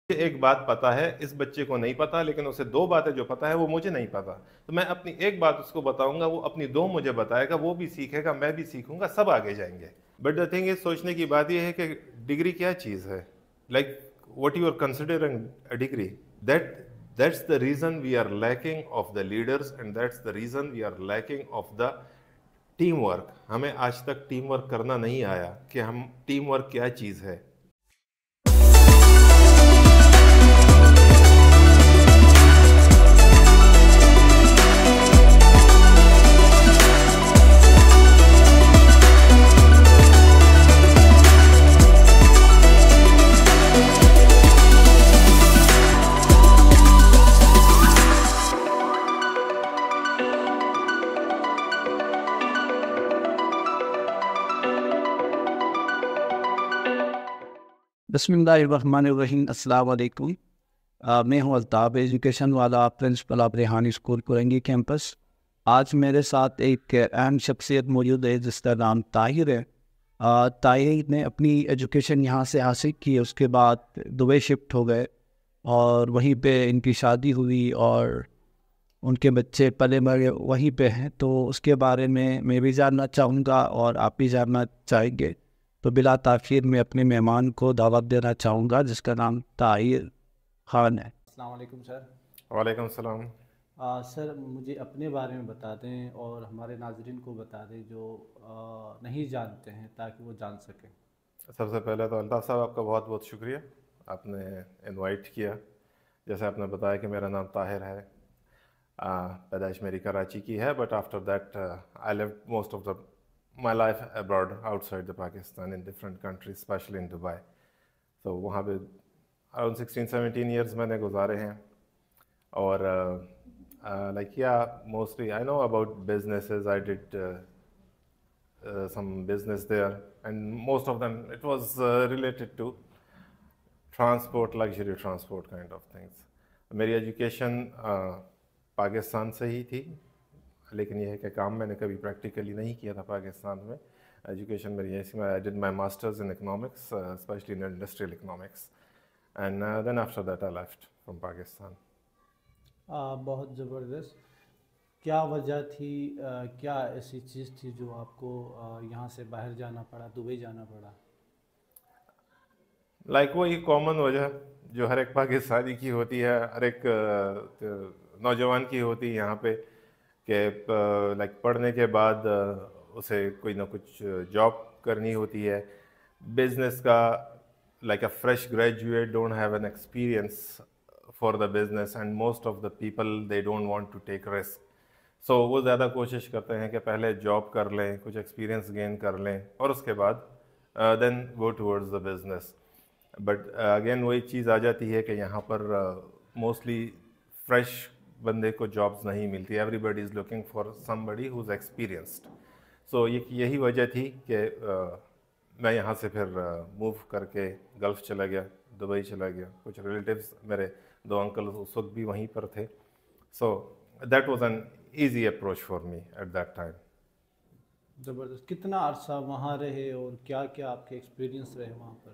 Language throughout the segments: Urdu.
ایک بات پتا ہے، اس بچے کو نہیں پتا، لیکن اسے دو باتیں جو پتا ہے وہ مجھے نہیں پتا، تو میں اپنی ایک بات اس کو بتاؤں گا، وہ اپنی دو مجھے بتائے گا، وہ بھی سیکھے گا، میں بھی سیکھوں گا، سب آگے جائیں گے. بٹ دا تھنگ از، سوچنے کی بات یہ ہے کہ ڈگری کیا چیز ہے. Like what you are considering a degree, that's the reason we are lacking of the leaders, and that's the reason we are lacking of the team work. ہمیں آج تک ٹیم ورک کرنا نہیں آیا کہ ہم ٹیم ورک کیا چیز ہے. بسم اللہ الرحمن الرحیم. السلام علیکم. میں ہوں الطاف، ایجوکیشن والا، principal of Rehani school Korangi campus. آج میرے ساتھ ایک اہم شخصیت موجود ہے جس کا نام طاہر ہے. طاہر نے اپنی ایجوکیشن یہاں سے حاصل کی، اس کے بعد دبئی شفٹ ہو گئے اور وہیں پہ ان کی شادی ہوئی اور ان کے بچے پلے بڑے وہیں پہ ہیں. تو اس کے بارے میں بھی جاننا چاہوں گا اور آپ بھی جاننا چاہیں گے. تو بلا تاخیر میں اپنے مہمان کو دعوت دینا چاہوں گا جس کا نام طاہر خان ہے. السلام علیکم سر. وعلیکم السلام. سر مجھے اپنے بارے میں بتا دیں اور ہمارے ناظرین کو بتا دیں جو نہیں جانتے ہیں تاکہ وہ جان سکیں. سب سے پہلے تو الطاف صاحب آپ کا بہت بہت شکریہ، آپ نے انوائٹ کیا. جیسے آپ نے بتایا کہ میرا نام طاہر ہے، پیدائش میری کراچی کی ہے، but after that I live most of the my life abroad, outside the Pakistan, in different countries, especially in Dubai. So وہاں پہ around 16-17 years میں نے گزارے ہیں. اور like yeah, mostly I know about businesses. I did some business there, and most of them it was related to transport, luxury transport kind of things. میری ایجوکیشن پاکستان سے ہی تھی، لیکن یہ ہے کہ کام میں نے کبھی پریکٹیکلی نہیں کیا تھا پاکستان میں. ایجوکیشن میری ایسی میں I did my masters in economics, specially in industrial economics, and then after that I left from Pakistan. بہت زبردست. کیا وجہ تھی، کیا ایسی چیز تھی جو آپ کو یہاں سے باہر جانا پڑا، دبئی جانا پڑا؟ لائک وہی کامن وجہ جو ہر ایک پاکستانی کی ہوتی ہے، ہر ایک نوجوان کی ہوتی ہے یہاں پہ، کہ لائک پڑھنے کے بعد اسے کوئی نہ کچھ جاب کرنی ہوتی ہے. بزنس کا like a fresh graduate don't have an experience for the business, and most of the people they don't want to take risk. So وہ زیادہ کوشش کرتے ہیں کہ پہلے جاب کر لیں، کچھ ایکسپیرئنس گین کر لیں، اور اس کے بعد then go towards the business. But again وہی چیز آ جاتی ہے کہ یہاں پر موسٹلی فریش بندے کو جابس نہیں ملتی. Everybody is looking for somebody who is experienced. So یہی وجہ تھی کہ میں یہاں سے پھر موو کر کے گلف چلا گیا، دبئی چلا گیا. کچھ ریلیٹیوز میرے 2 انکل اس وقت بھی وہیں پر تھے. So that was an easy approach for me at that time. زبردست. کتنا عرصہ وہاں رہے اور کیا کیا آپ کے ایکسپیرینس رہے وہاں پر؟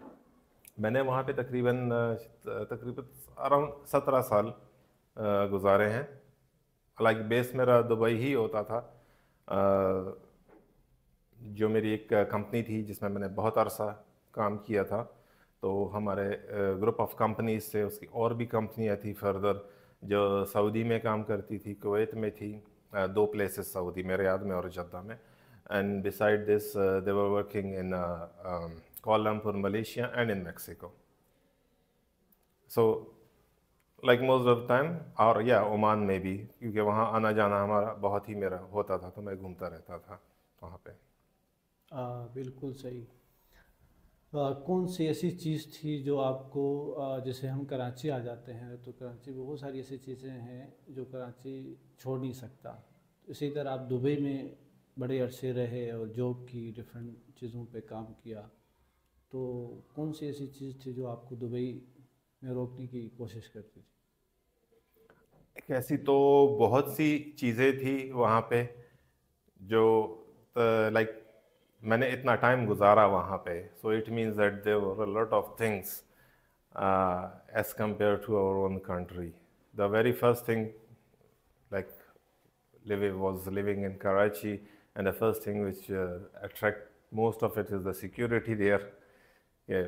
میں نے وہاں پہ تقریباً اراؤنڈ 17 سال گزارے ہیں. لائک بیس میرا دبئی ہی ہوتا تھا. جو میری ایک کمپنی تھی جس میں نے بہت عرصہ کام کیا تھا، تو ہمارے گروپ آف کمپنیز سے اس کی اور بھی کمپنیاں تھیں فردر جو سعودی میں کام کرتی تھی، کویت میں تھی، 2 پلیسز سعودی میں، ریاض میں اور جدہ میں. And beside this they were working in Kuala Lumpur Malaysia and in Mexico. So like most of time, اور یا عمان میں بھی، کیونکہ وہاں آنا جانا ہمارا بہت ہی میرا ہوتا تھا، تو میں گھومتا رہتا تھا وہاں پہ. بالکل صحیح. کون سی ایسی چیز تھی جو آپ کو، جیسے ہم کراچی آ جاتے ہیں تو کراچی میں بہت ساری ایسی چیزیں ہیں جو کراچی چھوڑ نہیں سکتا. اسی طرح آپ دبئی میں بڑے عرصے رہے اور جاب کی، ڈفرینٹ چیزوں پہ کام کیا، تو کون سی ایسی چیز تھی جو آپ کو دبئی میں روکنے کی کوشش کرتی تھی؟ ایسی تو بہت سی چیزیں تھی وہاں پہ جو لائک میں نے اتنا ٹائم گزارا وہاں پہ، so it means that there were a lot of things as compared to our own country. The very first thing, like was living in Karachi, and the first thing which attract most of it is the security there. Yeah,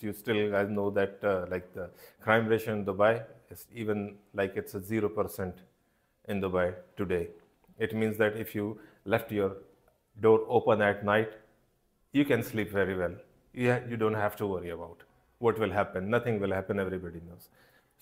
You still guys know that like the crime ratio in Dubai is even like it's a 0% in Dubai today. It means that if you left your door open at night, you can sleep very well. You don't have to worry about what will happen. Nothing will happen. Everybody knows.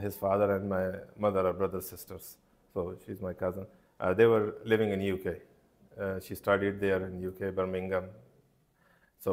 His father and my mother are brothers sisters, so she's my cousin. They were living in UK. She studied there in UK, Birmingham. So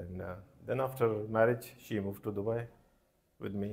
and then after marriage she moved to Dubai with me.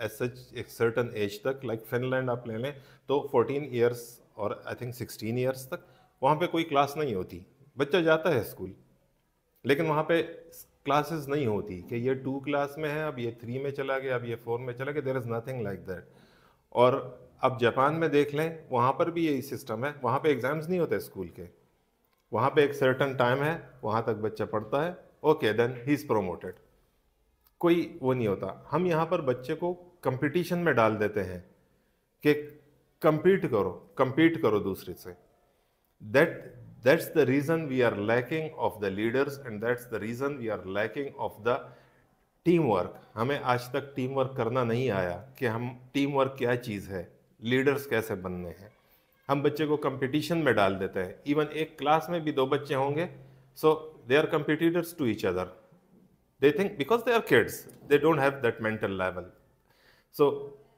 As such ایک سرٹن ایج تک, لائک فن لینڈ آپ لے لیں تو 14 ایئرس اور آئی تھنک 16 ایئرس تک وہاں پہ کوئی کلاس نہیں ہوتی. بچہ جاتا ہے اسکول لیکن وہاں پہ کلاسز نہیں ہوتی کہ یہ 2 کلاس میں ہے, اب یہ 3 میں چلا گیا, اب یہ 4 میں چلا گیا. دیر از نتھنگ لائک دیٹ. اور اب جاپان میں دیکھ لیں, وہاں پر بھی یہی سسٹم ہے. وہاں پہ ایگزامز نہیں ہوتے اسکول کے, وہاں پہ ایک سرٹن ٹائم ہے, وہاں تک بچہ پڑھتا ہے, okay then he is promoted. کوئی وہ نہیں ہوتا. ہم یہاں پر بچے کو کمپٹیشن میں ڈال دیتے ہیں کہ کمپیٹ کرو دوسرے سے. That's the reason we are lacking of the leaders, and that's the reason we are lacking of the team work. ہمیں آج تک ٹیم ورک کرنا نہیں آیا کہ ہم ٹیم ورک کیا چیز ہے, لیڈرز کیسے بننے ہیں. ہم بچے کو کمپٹیشن میں ڈال دیتے ہیں. ایون ایک کلاس میں بھی 2 بچے ہوں گے, so they are competitors to each other. They think because they are kids, they don't have that mental level. So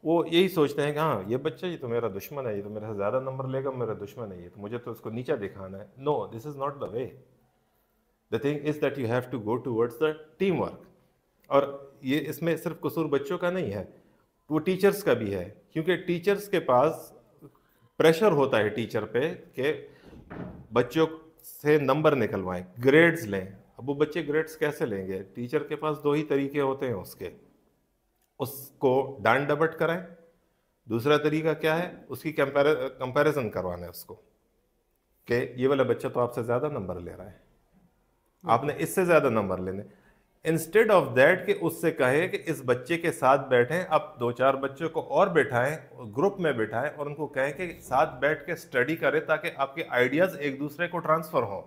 وہ یہی سوچتے ہیں کہ ہاں یہ بچہ یہ تو میرا دشمن ہے, یہ تو میرے سے زیادہ نمبر لے گا, میرا دشمن ہے یہ, تو مجھے تو اس کو نیچا دکھانا ہے. No, this is not the way. The thing is that you have to go towards the team work. اور یہ اس میں صرف قصور بچوں کا نہیں ہے, وہ ٹیچرز کا بھی ہے, کیونکہ ٹیچرز کے پاس پریشر ہوتا ہے ٹیچر پہ کہ بچوں سے نمبر نکلوائیں, گریڈز لیں. اب وہ بچے گریڈز کیسے لیں گے؟ ٹیچر کے پاس 2 ہی طریقے ہوتے ہیں اس کو ڈانٹ ڈپٹ کریں. دوسرا طریقہ کیا ہے؟ اس کی کمپیریزن کروانا ہے اس کو کہ یہ والا بچہ تو آپ سے زیادہ نمبر لے رہا ہے, آپ نے اس سے زیادہ نمبر لینے. انسٹیڈ آف دیٹ کہ اس سے کہے کہ اس بچے کے ساتھ بیٹھیں, اب 2-4 بچوں کو اور بٹھائیں, گروپ میں بٹھائیں اور ان کو کہیں کہ ساتھ بیٹھ کے اسٹڈی کریں تاکہ آپ کے آئیڈیاز ایک دوسرے کو ٹرانسفر ہوں.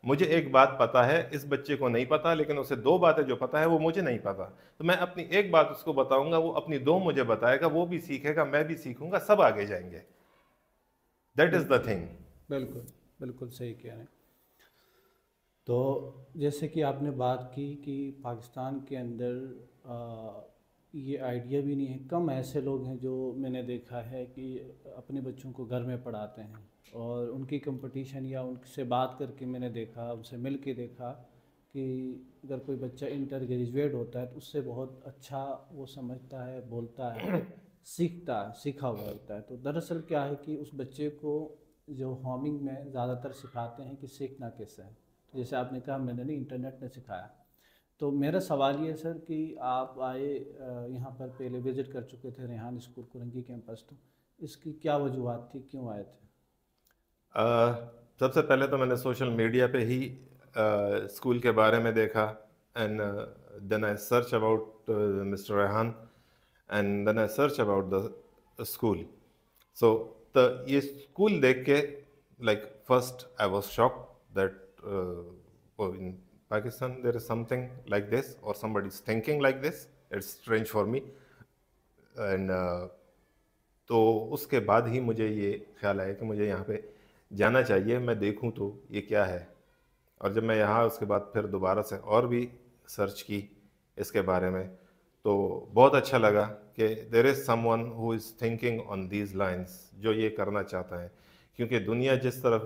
مجھے ایک بات پتا ہے, اس بچے کو نہیں پتا, لیکن اسے 2 باتیں جو پتا ہے وہ مجھے نہیں پتا, تو میں اپنی ایک بات اس کو بتاؤں گا, وہ اپنی 2 مجھے بتائے گا, وہ بھی سیکھے گا, میں بھی سیکھوں گا, سب آگے جائیں گے. That is the thing. بالکل بالکل صحیح کہہ رہے ہیں. تو جیسے کہ آپ نے بات کی کہ پاکستان کے اندر یہ آئیڈیا بھی نہیں ہے. کم ایسے لوگ ہیں جو میں نے دیکھا ہے کہ اپنے بچوں کو گھر میں پڑھاتے ہیں, اور ان کی کمپٹیشن یا ان سے بات کر کے میں نے دیکھا, ان سے مل کے دیکھا کہ اگر کوئی بچہ انٹر گریجویٹ ہوتا ہے تو اس سے بہت اچھا وہ سمجھتا ہے, بولتا ہے, سیکھا ہوا ہوتا ہے. تو دراصل کیا ہے کہ اس بچے کو جو ہومنگ میں زیادہ تر سکھاتے ہیں کہ سیکھنا کیسے ہے. جیسے آپ نے کہا میں نے نہیں, انٹرنیٹ نے سکھایا. تو میرا سوال یہ ہے سر کہ آپ آئے یہاں پر, پہلے وزٹ کر چکے تھے ریحان اسکول کورنگی کیمپس, تو اس کی کیا وجوہات تھی, کیوں آئے تھے؟ سب سے پہلے تو میں نے سوشل میڈیا پہ ہی اسکول کے بارے میں دیکھا, and then I search about mister Rehan, and then I search about the school. So یہ اسکول دیکھ کے like first I was shock that in Pakistan there is something like this or somebody is thinking like this. It's strange for me. And تو اس کے بعد ہی مجھے یہ خیال آیا کہ مجھے یہاں پہ جانا چاہیے, میں دیکھوں تو یہ کیا ہے. اور جب میں یہاں اس کے بعد پھر دوبارہ سے اور بھی سرچ کی اس کے بارے میں, تو بہت اچھا لگا کہ there is someone who is thinking on these lines, جو یہ کرنا چاہتا ہے. کیونکہ دنیا جس طرف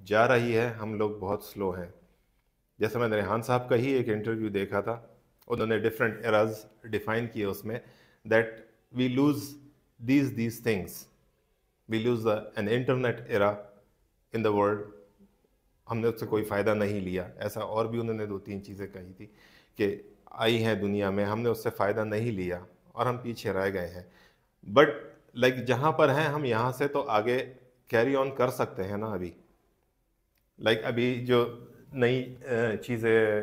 جا رہی ہے ہم لوگ بہت سلو ہیں. جیسے میں نے ریحان صاحب کا ہی ایک انٹرویو دیکھا تھا, انہوں نے ڈفرینٹ ایراز ڈیفائن کیے اس میں, that we lose these things, we lose an internet era in the world. ہم نے اس سے کوئی فائدہ نہیں لیا. ایسا اور بھی انہوں نے 2-3 چیزیں کہی تھی کہ آئی ہیں دنیا میں, ہم نے اس سے فائدہ نہیں لیا اور ہم پیچھے رہ گئے ہیں. بٹ لائک جہاں پر ہیں ہم یہاں سے تو آگے کیری آن کر سکتے ہیں نا. ابھی ابھی جو نئی چیزیں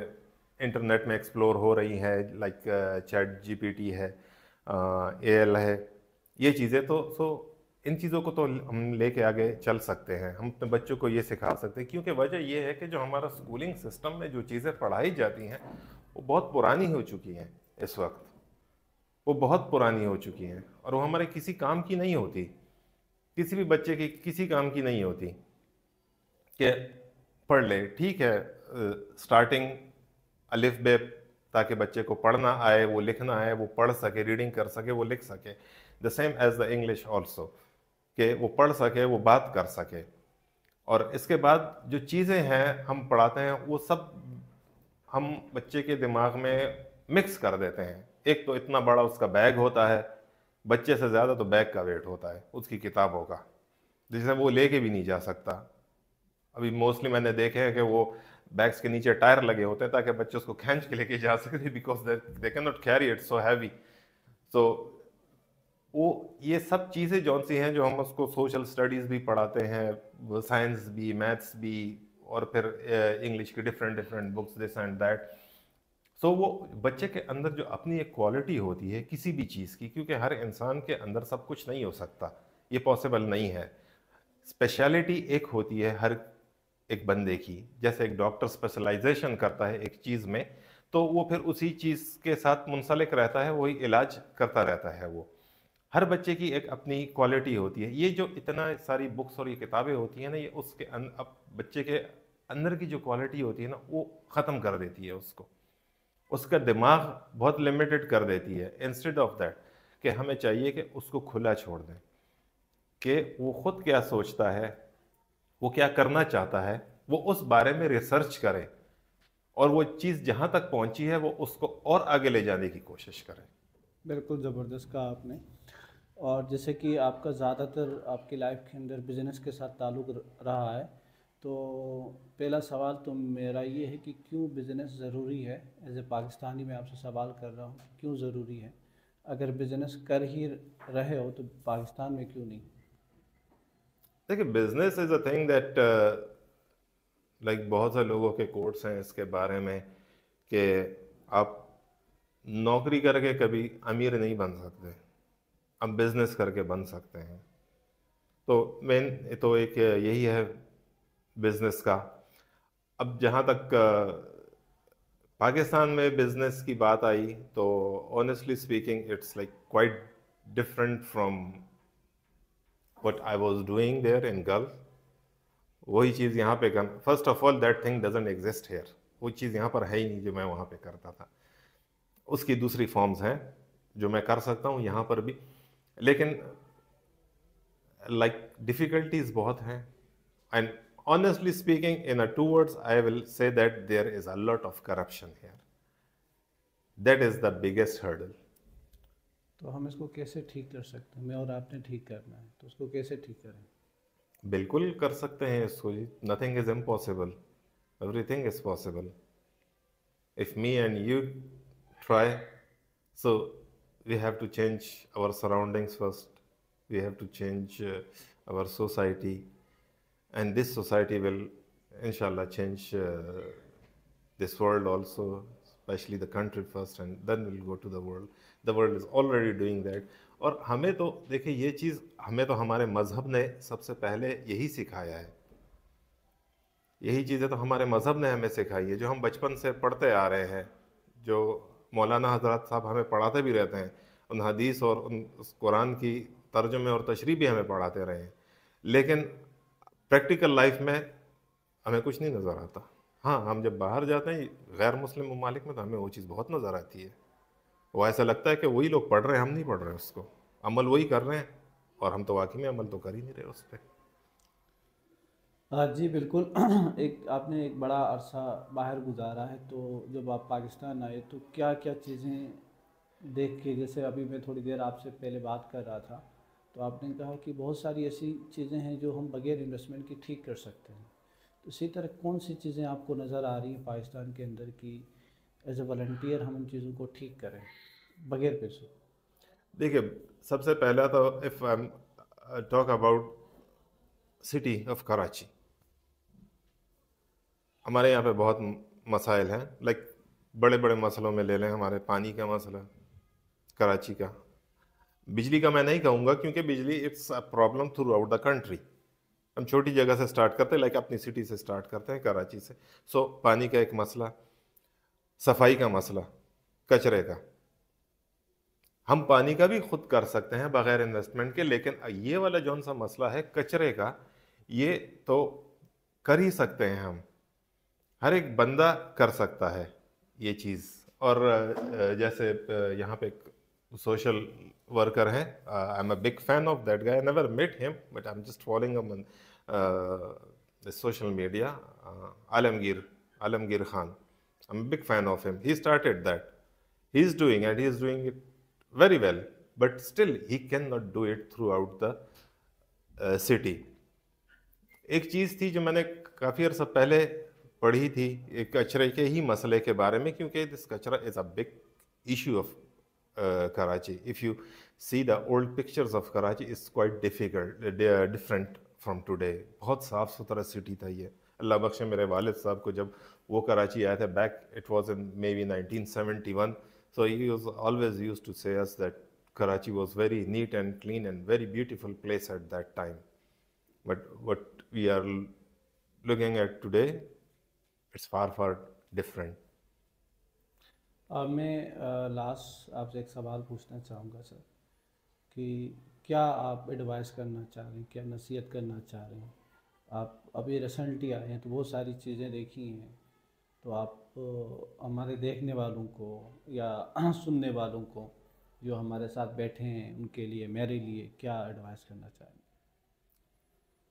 انٹرنیٹ میں ایکسپلور ہو رہی ہیں, like chat G P T ہے, اے ایل ہے, یہ چیزیں تو ان چیزوں کو تو ہم لے کے آگے چل سکتے ہیں. ہم اپنے بچوں کو یہ سکھا سکتے ہیں, کیونکہ وجہ یہ ہے کہ جو ہمارا اسکولنگ سسٹم میں جو چیزیں پڑھائی جاتی ہیں وہ بہت پرانی ہو چکی ہیں. اس وقت وہ بہت پرانی ہو چکی ہیں اور وہ ہمارے کسی کام کی نہیں ہوتی, کسی بھی بچے کی کسی کام کی نہیں ہوتی کہ پڑھ لے. ٹھیک ہے, اسٹارٹنگ الف بے تاکہ بچے کو پڑھنا آئے, وہ لکھنا آئے, وہ پڑھ سکے, ریڈنگ کر سکے, وہ لکھ سکے. The same as the English also, کہ وہ پڑھ سکے, وہ بات کر سکے. اور اس کے بعد جو چیزیں ہیں ہم پڑھاتے ہیں وہ سب ہم بچے کے دماغ میں مکس کر دیتے ہیں. ایک تو اتنا بڑا اس کا بیگ ہوتا ہے بچے سے زیادہ تو بیگ کا ویٹ ہوتا ہے اس کی کتابوں کا، جسے وہ لے کے بھی نہیں جا سکتا. ابھی موسٹلی میں نے دیکھے ہیں کہ وہ بیگس کے نیچے ٹائر لگے ہوتے ہیں تاکہ بچے اس کو کھینچ کے لے کے جا سکتے، because they can not carry it so heavy. So وہ یہ سب چیزیں جون سی ہیں جو ہم اس کو سوشل اسٹڈیز بھی پڑھاتے ہیں، سائنس بھی، میتھس بھی، اور پھر انگلش کی different books this and that. So وہ بچے کے اندر جو اپنی ایک کوالٹی ہوتی ہے کسی بھی چیز کی، کیونکہ ہر انسان کے اندر سب کچھ نہیں ہو سکتا، یہ پاسبل نہیں ہے. اسپیشلٹی ایک ہوتی ہے ہر ایک بندے کی، جیسے ایک ڈاکٹر اسپیشلائزیشن کرتا ہے ایک چیز میں تو وہ پھر اسی چیز کے ساتھ منسلک رہتا ہے، وہی علاج کرتا رہتا ہے. وہ ہر بچے کی ایک اپنی کوالٹی ہوتی ہے. یہ جو اتنا ساری بکس اور یہ کتابیں ہوتی ہیں نا، یہ اس کے بچے کے اندر کی جو کوالٹی ہوتی ہے نا وہ ختم کر دیتی ہے اس کو، اس کا دماغ بہت لمیٹڈ کر دیتی ہے. انسٹیڈ آف دیٹ کہ ہمیں چاہیے کہ اس کو کھلا چھوڑ دیں کہ وہ خود کیا سوچتا ہے، وہ کیا کرنا چاہتا ہے، وہ اس بارے میں ریسرچ کرے اور وہ چیز جہاں تک پہنچی ہے وہ اس کو اور آگے لے جانے کی کوشش کرے. بالکل زبردست کہا آپ نے. اور جیسے کہ آپ کا زیادہ تر آپ کی لائف کے اندر بزنس کے ساتھ تعلق رہا ہے، تو پہلا سوال تو میرا یہ ہے کہ کیوں بزنس ضروری ہے؟ ایز اے پاکستانی میں آپ سے سوال کر رہا ہوں کہ کیوں ضروری ہے؟ اگر بزنس کر ہی رہے ہو تو پاکستان میں کیوں نہیں؟ دیکھیں، business is a thing that like بہت سے لوگوں کے کوٹس ہیں اس کے بارے میں کہ آپ نوکری کر کے کبھی امیر نہیں بن سکتے، آپ بزنس کر کے بن سکتے ہیں. تو مین تو ایک یہی ہے بزنس کا. اب جہاں تک پاکستان میں بزنس کی بات آئی تو honestly speaking it's like quite different from what I was doing there in Gulf. وہی چیز یہاں پہ first of all that thing doesn't exist here. وہ چیز یہاں پر ہے ہی نہیں جو میں وہاں پہ کرتا تھا. اس کی دوسری فارمز ہیں جو میں کر سکتا ہوں یہاں پر بھی، لیکن لائک ڈیفیکلٹیز بہت ہیں. And honestly speaking, in 2 words, I will say that there is a lot of corruption here. That is the biggest hurdle. تو ہم اس کو کیسے ٹھیک کر سکتے ہیں؟ میں اور آپ نے ٹھیک کرنا ہے تو اس کو کیسے ٹھیک کریں؟ بالکل کر سکتے ہیں اس کو. Nothing is impossible, every thing is possible. If me and you try, so we have to change our surroundings first. We have to change our society, and this society will inshallah change this world also, especially the country first, and then we'll go to the world. The world is already doing that. اور ہمیں تو دیکھیں یہ چیز ہمیں تو ہمارے مذہب نے سب سے پہلے یہی سکھایا ہے. یہی چیزیں تو ہمارے مذہب نے ہمیں سکھائی ہے جو ہم بچپن سے پڑھتے آ رہے ہیں، جو مولانا حضرات صاحب ہمیں پڑھاتے بھی رہتے ہیں. ان حدیث اور ان قرآن کی ترجمے اور تشریح بھی ہمیں پڑھاتے رہے ہیں، لیکن پریکٹیکل لائف میں ہمیں کچھ نہیں نظر آتا. ہاں، ہم جب باہر جاتے ہیں غیر مسلم ممالک میں تو ہمیں وہ چیز بہت نظر آتی ہے. وہ ایسا لگتا ہے کہ وہی لوگ پڑھ رہے ہیں، ہم نہیں پڑھ رہے اس کو، عمل وہی کر رہے ہیں، اور ہم تو واقعی میں عمل تو کر ہی نہیں رہے اس پہ. جی بالکل. آپ نے ایک بڑا عرصہ باہر گزارا ہے، تو جب آپ پاکستان آئے تو کیا کیا چیزیں دیکھ کے، جیسے ابھی میں تھوڑی دیر آپ سے پہلے بات کر رہا تھا تو آپ نے کہا کہ بہت ساری ایسی چیزیں ہیں جو ہم بغیر انویسٹمنٹ کی ٹھیک کر سکتے ہیں. تو اسی طرح کون سی چیزیں آپ کو نظر آ رہی ہیں پاکستان کے اندر کی ایز اے والنٹیئر ہم ان چیزوں کو ٹھیک کریں بغیر پیسوں؟ دیکھیے، سب سے پہلا تو if I talk about city of Karachi, ہمارے یہاں پہ بہت مسائل ہیں. لائک بڑے بڑے مسئلوں میں لے لیں، ہمارے پانی کا مسئلہ، کراچی کا. بجلی کا میں نہیں کہوں گا کیونکہ بجلی it's a problem throughout the country. ہم چھوٹی جگہ سے سٹارٹ کرتے ہیں، لائک اپنی سٹی سے سٹارٹ کرتے ہیں، کراچی سے. سو پانی کا ایک مسئلہ، صفائی کا مسئلہ، کچرے کا. ہم پانی کا بھی خود کر سکتے ہیں بغیر انویسٹمنٹ کے، لیکن یہ والا جون سا مسئلہ ہے کچرے کا، یہ تو کر ہی سکتے ہیں ہم. ہر ایک بندہ کر سکتا ہے یہ چیز. اور جیسے یہاں پہ ایک سوشل ورکر ہیں، I am a big fan of that guy. Never meet him but I am just following him on social media. Alamgir Khan, I am a big fan of him. He started that. He is doing it very well, but still he cannot do it throughout the city. ایک چیز تھی جو میں نے کافی عرصہ پہلے پڑھی تھی ایک کچرے کے ہی مسئلے کے بارے میں, کیونکہ دس کچرا is a big issue of Karachi. If you see the old pictures of Karachi, it's quite difficult, they are different from today. بہت صاف ستھرا سٹی تھا یہ. اللہ بخشے میرے والد صاحب کو جب وہ کراچی آئے تھے back, it was in maybe 1971, so he was always used to say us that Karachi was very neat and clean and very beautiful place at that time. But what we are looking at today, it's far different. میں لاسٹ آپ سے ایک سوال پوچھنا چاہوں گا سر, کہ کیا آپ ایڈوائز کرنا چاہ رہے ہیں, کیا نصیحت کرنا چاہ رہے ہیں؟ آپ ابھی ریسنٹلی آئے ہیں تو بہت ساری چیزیں دیکھی ہیں, تو آپ ہمارے دیکھنے والوں کو یا سننے والوں کو جو ہمارے ساتھ بیٹھے ہیں ان کے لیے, میرے لیے کیا ایڈوائز کرنا چاہیں گے؟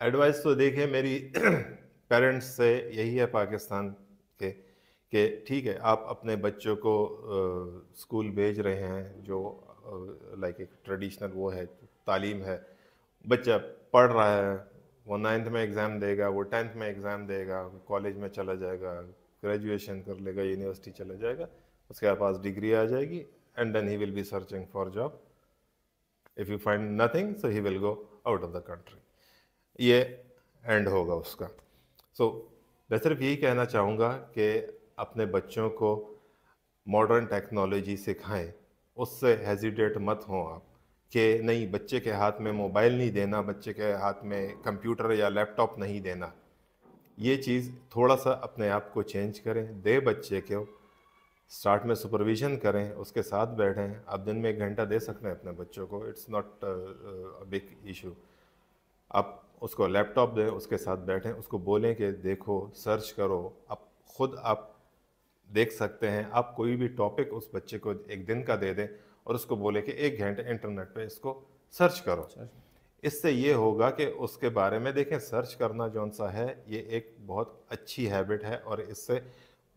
ایڈوائز تو دیکھیں میری پیرنٹس سے یہی ہے پاکستان کے, کہ ٹھیک ہے آپ اپنے بچوں کو اسکول بھیج رہے ہیں جو لائک ایک ٹریڈیشنل وہ ہے تعلیم ہے, بچہ پڑھ رہا ہے, وہ 9th میں ایگزام دے گا, وہ 10th میں ایگزام دے گا, کالج میں چلا جائے گا, گریجویشن کر لے گا, یونیورسٹی چلا جائے گا, اس کے پاس ڈگری آ جائے گی, and then he will be searching for job. If you find nothing so he will go out of the country. یہ اینڈ ہوگا اس کا. سو میں صرف یہی کہنا چاہوں گا کہ اپنے بچوں کو ماڈرن ٹیکنالوجی سکھائیں, اس سے ہیزیٹیٹ مت ہوں آپ کہ نہیں بچے کے ہاتھ میں موبائل نہیں دینا, بچے کے ہاتھ میں کمپیوٹر یا لیپ ٹاپ نہیں دینا. یہ چیز تھوڑا سا اپنے آپ کو چینج کریں, دے بچے کو, اسٹارٹ میں سپرویژن کریں, اس کے ساتھ بیٹھیں. آپ دن میں 1 گھنٹہ دے سکتے ہیں اپنے بچوں کو, اٹس ناٹ بگ ایشو. آپ اس کو لیپ ٹاپ دیں, اس کے ساتھ بیٹھیں, اس کو بولیں کہ دیکھو سرچ کرو. آپ دیکھ سکتے ہیں, آپ کوئی بھی ٹاپک اس بچے کو 1 دن کا دے دیں اور اس کو بولے کہ 1 گھنٹے انٹرنیٹ پہ اس کو سرچ کرو. اس سے یہ ہوگا کہ اس کے بارے میں دیکھیں, سرچ کرنا جون سا ہے یہ ایک بہت اچھی ہیبٹ ہے, اور اس سے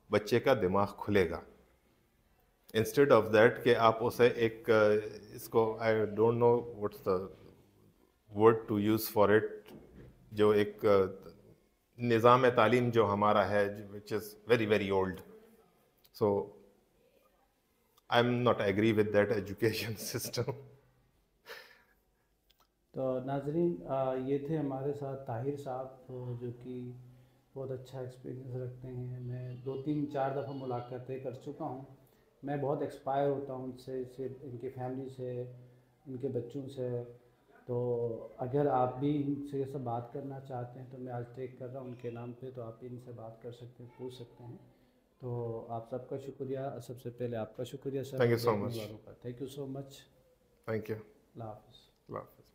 بچے کا دماغ کھلے گا. انسٹیڈ آف دیٹ کہ آپ اسے ایک اس کو I don't know what's the word to use for it, جو ایک نظام تعلیم جو ہمارا ہے which is very very old. So I'm not agree with that education system. تو ناظرین یہ تھے ہمارے ساتھ طاہر صاحب, جو کہ بہت اچھا ایکسپیرینس رکھتے ہیں. میں 2-3-4 دفعہ ملاقاتیں کر چکا ہوں. میں بہت ایکسپائر ہوتا ہوں ان سے, ان کی فیملی سے, ان کے بچوں سے. تو اگر آپ بھی ان سے یہ سب بات کرنا چاہتے ہیں تو میں آج ٹیک کر رہا ہوں ان کے نام پہ, تو آپ ان سے بات کر سکتے ہیں, پوچھ سکتے ہیں. تو آپ سب کا شکریہ. سب سے پہلے آپ کا شکریہ سر, Thank you so دیکھنے much. والوں کا. Thank you so much. Thank you. اللہ حافظ. اللہ حافظ.